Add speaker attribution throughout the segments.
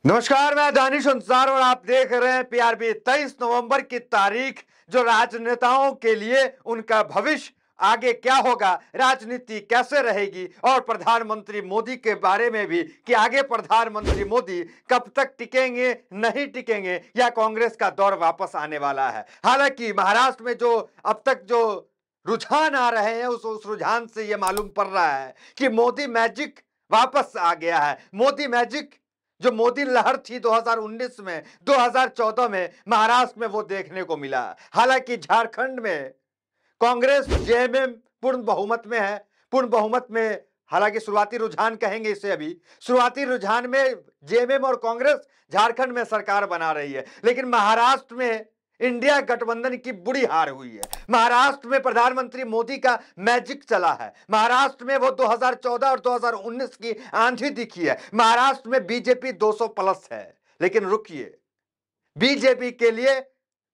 Speaker 1: नमस्कार, मैं दानिश अंसार और आप देख रहे हैं पीआरबी। 23 नवंबर की तारीख जो राजनेताओं के लिए उनका भविष्य आगे क्या होगा, राजनीति कैसे रहेगी और प्रधानमंत्री मोदी के बारे में भी कि आगे प्रधानमंत्री मोदी कब तक टिकेंगे, नहीं टिकेंगे या कांग्रेस का दौर वापस आने वाला है। हालांकि महाराष्ट्र में जो अब तक जो रुझान आ रहे हैं उस रुझान से यह मालूम पड़ रहा है कि मोदी मैजिक वापस आ गया है। मोदी मैजिक जो मोदी लहर थी 2019 में, 2014 में महाराष्ट्र में वो देखने को मिला। हालांकि झारखंड में कांग्रेस जेएमएम पूर्ण बहुमत में है। पूर्ण बहुमत में हालांकि शुरुआती रुझान कहेंगे इसे, अभी शुरुआती रुझान में जेएमएम और कांग्रेस झारखंड में सरकार बना रही है, लेकिन महाराष्ट्र में इंडिया गठबंधन की बुरी हार हुई है। महाराष्ट्र में प्रधानमंत्री मोदी का मैजिक चला है। महाराष्ट्र में वो 2014 और 2019 की आंधी दिखी है। महाराष्ट्र में बीजेपी 200 प्लस है। लेकिन रुकिए, बीजेपी के लिए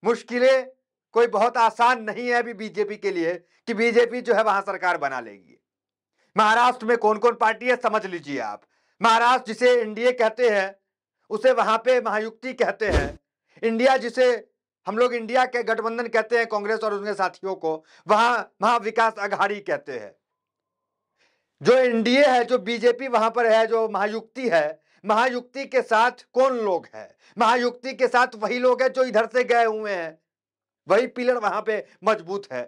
Speaker 1: मुश्किलें कोई बहुत आसान नहीं है अभी बीजेपी के लिए कि बीजेपी जो है वहां सरकार बना लेगी। महाराष्ट्र में कौन कौन पार्टी है समझ लीजिए आप। महाराष्ट्र जिसे एनडीए कहते हैं उसे वहां पे महायुति कहते हैं। इंडिया जिसे हम लोग इंडिया के गठबंधन कहते हैं कांग्रेस और उसके साथियों को, वहां महाविकास आघाड़ी कहते हैं। जो एनडीए है, जो बीजेपी वहां पर है, जो महायुति है, महायुति के साथ कौन लोग हैं? महायुति के साथ वही लोग हैं जो इधर से गए हुए हैं। वही पिलर वहां पे मजबूत है।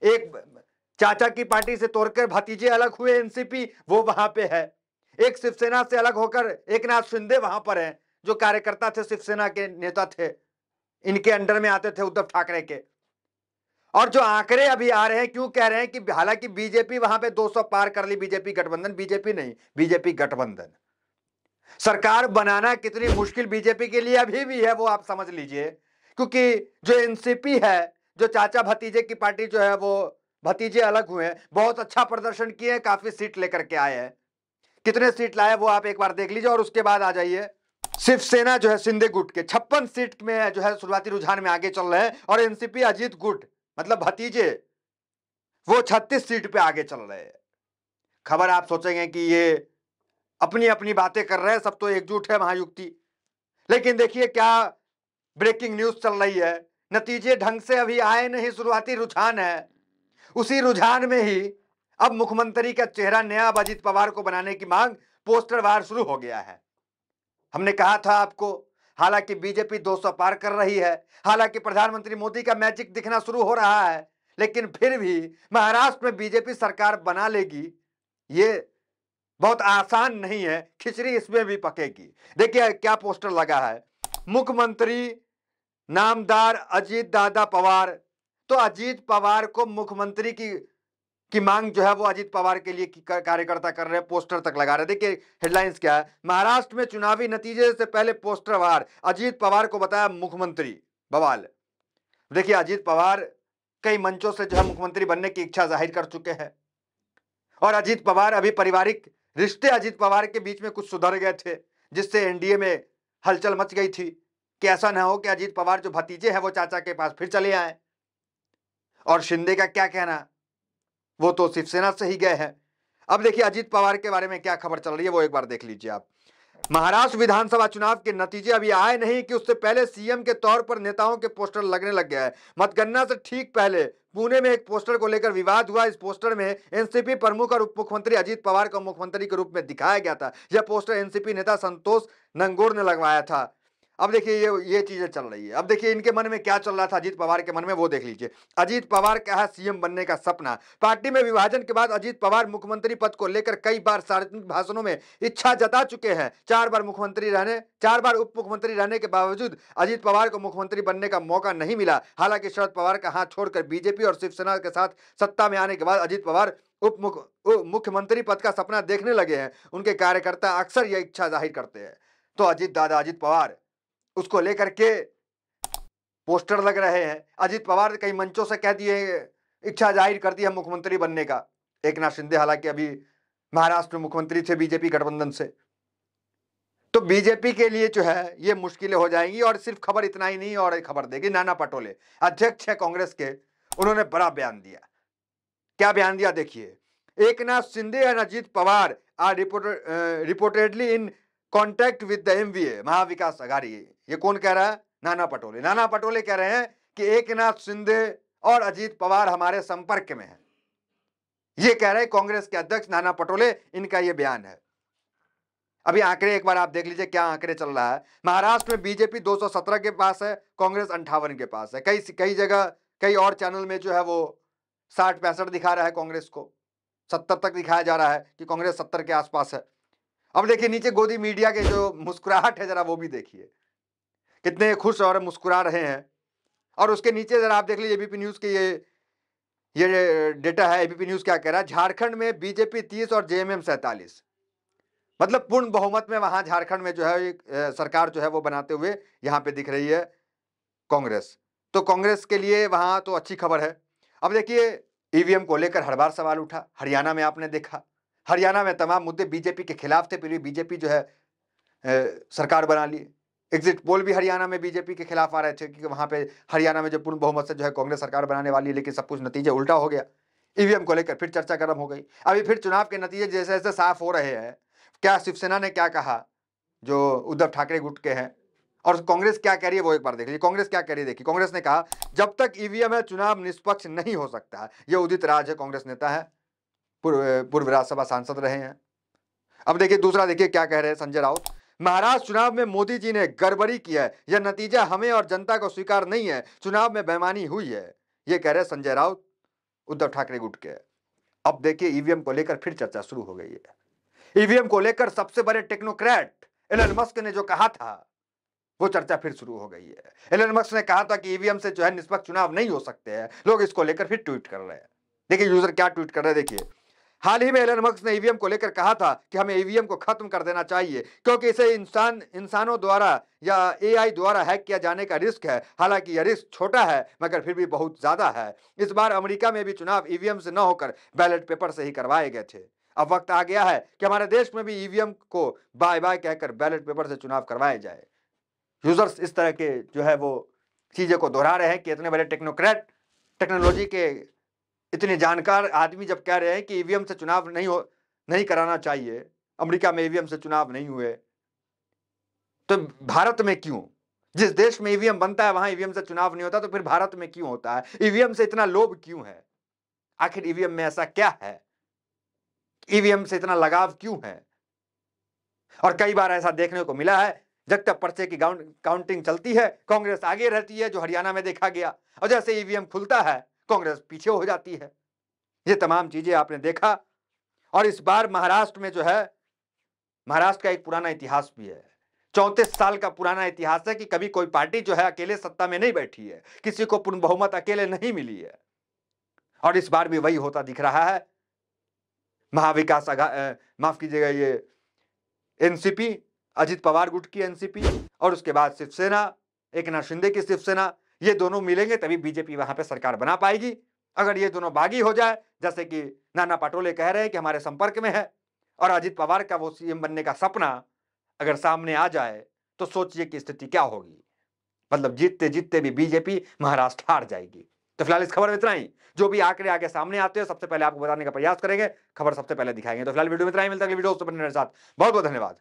Speaker 1: एक चाचा की पार्टी से तोड़कर भतीजे अलग हुए एनसीपी, वो वहां पे है। एक शिवसेना से अलग होकर एकनाथ शिंदे वहां पर है, जो कार्यकर्ता थे, शिवसेना के नेता थे, इनके अंडर में आते थे उद्धव ठाकरे के। और जो आंकड़े अभी आ रहे हैं, क्यों कह रहे हैं कि हालांकि बीजेपी वहां पे 200 पार कर ली, बीजेपी गठबंधन, बीजेपी नहीं, बीजेपी गठबंधन सरकार बनाना कितनी मुश्किल बीजेपी के लिए अभी भी है वो आप समझ लीजिए। क्योंकि जो एनसीपी है, जो चाचा भतीजे की पार्टी जो है, वो भतीजे अलग हुए हैं, बहुत अच्छा प्रदर्शन किए हैं, काफी सीट लेकर के आए हैं। कितने सीट लाए वो आप एक बार देख लीजिए और उसके बाद आ जाइए। शिवसेना जो है शिंदे गुट के 56 सीट में जो है शुरुआती रुझान में आगे चल रहे हैं, और एनसीपी अजीत गुट मतलब भतीजे वो 36 सीट पे आगे चल रहे हैं। खबर आप सोचेंगे कि ये अपनी अपनी बातें कर रहे हैं, सब तो एकजुट है महायुति। लेकिन देखिए क्या ब्रेकिंग न्यूज चल रही है, नतीजे ढंग से अभी आए नहीं, शुरुआती रुझान है। उसी रुझान में ही अब मुख्यमंत्री का चेहरा नया अजित पवार को बनाने की मांग पोस्टर वार शुरू हो गया है। हमने कहा था आपको, हालांकि बीजेपी 200 पार कर रही है, हालांकि प्रधानमंत्री मोदी का मैजिक दिखना शुरू हो रहा है, लेकिन फिर भी महाराष्ट्र में बीजेपी सरकार बना लेगी ये बहुत आसान नहीं है। खिचड़ी इसमें भी पकेगी। देखिए क्या पोस्टर लगा है, मुख्यमंत्री नामदार अजीत दादा पवार। तो अजीत पवार को मुख्यमंत्री की मांग जो है वो अजीत पवार के लिए कार्यकर्ता कर रहे हैं, पोस्टर तक लगा रहे हैं। देखिए हेडलाइंस क्या है, महाराष्ट्र में चुनावी नतीजे से पहले पोस्टर वार, अजीत पवार को बताया मुख्यमंत्री। बवाल। देखिए अजीत पवार कई मंचों से जो है मुख्यमंत्री बनने की इच्छा जाहिर कर चुके हैं, और अजीत पवार अभी पारिवारिक रिश्ते अजीत पवार के बीच में कुछ सुधर गए थे, जिससे एनडीए में हलचल मच गई थी कि ऐसा ना हो कि अजीत पवार जो भतीजे हैं वो चाचा के पास फिर चले आए। और शिंदे का क्या कहना, वो तो शिवसेना से ही गए हैं। अब देखिए अजीत पवार के बारे में क्या खबर चल रही है वो एक बार देख लीजिए आप। महाराष्ट्र विधानसभा चुनाव के नतीजे अभी आए नहीं कि उससे पहले सीएम के तौर पर नेताओं के पोस्टर लगने लग गया है। मतगणना से ठीक पहले पुणे में एक पोस्टर को लेकर विवाद हुआ। इस पोस्टर में एनसीपी प्रमुख और उप मुख्यमंत्री अजीत पवार को मुख्यमंत्री के रूप में दिखाया गया था। यह पोस्टर एनसीपी नेता संतोष नंगोर ने लगवाया था। अब देखिए ये चीजें चल रही है। अब देखिए इनके मन में क्या चल रहा था अजीत पवार के मन में, वो देख लीजिए। अजीत पवार का है सीएम बनने का सपना। पार्टी में विभाजन के बाद अजीत पवार मुख्यमंत्री पद को लेकर कई बार सार्वजनिक भाषणों में इच्छा जता चुके हैं। 4 बार उप मुख्यमंत्री रहने के बावजूद अजीत पवार को मुख्यमंत्री बनने का मौका नहीं मिला। हालांकि शरद पवार का हाथ छोड़कर बीजेपी और शिवसेना के साथ सत्ता में आने के बाद अजीत पवार मुख्यमंत्री पद का सपना देखने लगे हैं। उनके कार्यकर्ता अक्सर यह इच्छा जाहिर करते हैं। तो अजीत दादा अजीत पवार उसको लेकर के पोस्टर लग रहे हैं। अजीत पवार कई मंचों से कह दिए, इच्छा जाहिर कर दी है मुख्यमंत्री बनने का। एकनाथ शिंदे हालांकि अभी महाराष्ट्र में मुख्यमंत्री थे बीजेपी गठबंधन से। तो बीजेपी के लिए जो है ये मुश्किलें हो जाएंगी। और सिर्फ खबर इतना ही नहीं, और एक खबर देगी, नाना पटोले अध्यक्ष है कांग्रेस के, उन्होंने बड़ा बयान दिया। क्या बयान दिया देखिए, Eknath Shinde and Ajit Pawar are reportedly in contact with the MVA Mahavikas Aghadi. ये कौन कह रहा है? नाना पटोले। नाना पटोले कह रहे हैं कि एकनाथ शिंदे और अजीत पवार हमारे संपर्क में है। ये कह रहे हैं कांग्रेस के अध्यक्ष नाना पटोले, इनका ये बयान है। अभी आंकड़े एक बार आप देख लीजिए क्या आंकड़े चल रहा है। महाराष्ट्र में बीजेपी 217 के पास है, कांग्रेस 58 के पास है। कई जगह कई और चैनल में जो है वो 60-65 दिखा रहा है कांग्रेस को, 70 तक दिखाया जा रहा है कि कांग्रेस 70 के आसपास है। अब देखिए नीचे गोदी मीडिया के जो मुस्कुराहट है जरा वो भी देखिए, कितने खुश और मुस्कुरा रहे हैं। और उसके नीचे जरा आप देख लीजिए एबीपी न्यूज के ये डेटा है। एबीपी न्यूज क्या कह रहा है? झारखंड में बीजेपी 30 और जेएमएम 47, मतलब पूर्ण बहुमत में वहां झारखंड में जो है एक सरकार जो है वो बनाते हुए यहां पे दिख रही है कांग्रेस। तो कांग्रेस के लिए वहां तो अच्छी खबर है। अब देखिए ईवीएम को लेकर हर बार सवाल उठा। हरियाणा में आपने देखा, हरियाणा में तमाम मुद्दे बीजेपी के खिलाफ थे, फिर भी बीजेपी जो है सरकार बना ली। एग्जिट पोल भी हरियाणा में बीजेपी के खिलाफ आ रहे थे कि वहां पे हरियाणा में जो पूर्ण बहुमत से जो है कांग्रेस सरकार बनाने वाली है, लेकिन सब कुछ नतीजा उल्टा हो गया। ईवीएम को लेकर फिर चर्चा गर्म हो गई। अभी फिर चुनाव के नतीजे जैसे जैसे साफ हो रहे हैं, क्या शिवसेना ने क्या कहा, जो उद्धव ठाकरे गुट के हैं, और कांग्रेस क्या कह रही है वो एक बार देख लीजिए। कांग्रेस क्या कह रही है देखिए। कांग्रेस ने कहा जब तक ईवीएम है चुनाव निष्पक्ष नहीं हो सकता। ये उदित राज है, कांग्रेस नेता है, पूर्व राज्यसभा सांसद रहे हैं। अब देखिए दूसरा देखिए क्या कह रहे हैं संजय राउत। महाराष्ट्र चुनाव में मोदी जी ने गड़बड़ी की है, यह नतीजा हमें और जनता को स्वीकार नहीं है, चुनाव में बेईमानी हुई है। ये कह रहे हैं संजय राउत, उद्धव ठाकरे गुट के। अब देखिए ईवीएम को लेकर फिर चर्चा शुरू हो गई है। ईवीएम को लेकर सबसे बड़े टेक्नोक्रेट एलन मस्क ने जो कहा था वो चर्चा फिर शुरू हो गई है। एलन मस्क ने कहा था कि ईवीएम से जो है निष्पक्ष चुनाव नहीं हो सकते हैं। लोग इसको लेकर फिर ट्वीट कर रहे हैं। देखिए यूजर क्या ट्वीट कर रहे हैं देखिए। हाल ही में एलन मस्क ने ईवीएम को लेकर कहा था कि हमें ईवीएम को खत्म कर देना चाहिए क्योंकि इसे इंसानों द्वारा या एआई द्वारा हैक किया जाने का रिस्क है। हालांकि यह रिस्क छोटा है मगर फिर भी बहुत ज्यादा है। इस बार अमेरिका में भी चुनाव ईवीएम से न होकर बैलेट पेपर से ही करवाए गए थे। अब वक्त आ गया है कि हमारे देश में भी ईवीएम को बाय बाय कहकर बैलेट पेपर से चुनाव करवाए जाए। यूजर्स इस तरह के जो है वो चीजें को दोहरा रहे हैं कि इतने बड़े टेक्नोक्रेट, टेक्नोलॉजी के इतने जानकार आदमी जब कह रहे हैं कि ईवीएम से चुनाव नहीं कराना चाहिए, अमेरिका में ईवीएम से चुनाव नहीं हुए, तो भारत में क्यों? जिस देश में ईवीएम बनता है वहां ईवीएम से चुनाव नहीं होता, तो फिर भारत में क्यों होता है? ईवीएम से इतना लोभ क्यों है? आखिर ईवीएम में ऐसा क्या है? ईवीएम से इतना लगाव क्यों है? और कई बार ऐसा देखने को मिला है, जब तक पर्चे की काउंटिंग चलती है कांग्रेस आगे रहती है, जो हरियाणा में देखा गया, और जैसे ईवीएम खुलता है कांग्रेस पीछे हो जाती है। ये तमाम चीजें आपने देखा। और इस बार महाराष्ट्र में जो है, महाराष्ट्र का एक पुराना इतिहास भी है, 34 साल का पुराना इतिहास है कि कभी कोई पार्टी जो है अकेले सत्ता में नहीं बैठी है, किसी को पूर्ण बहुमत अकेले नहीं मिली है। और इस बार भी वही होता दिख रहा है। महाविकास माफ कीजिएगा, ये एनसीपी, अजित पवार गुट की एनसीपी, और उसके बाद शिवसेना, एकनाथ शिंदे की शिवसेना, ये दोनों मिलेंगे तभी बीजेपी वहां पे सरकार बना पाएगी। अगर ये दोनों बागी हो जाए, जैसे कि नाना पटोले कह रहे हैं कि हमारे संपर्क में है, और अजित पवार का वो सीएम बनने का सपना अगर सामने आ जाए, तो सोचिए कि स्थिति क्या होगी। मतलब जीतते जीतते भी बीजेपी महाराष्ट्र हार जाएगी। तो फिलहाल इस खबर में इतना ही। जो भी आंकड़े आगे सामने आते हैं सबसे पहले आपको बताने का प्रयास करेंगे, खबर सबसे पहले दिखाएंगे। तो फिलहाल वीडियो में इतना ही, मिलता है अगली वीडियो, उससे बनने के साथ बहुत बहुत धन्यवाद।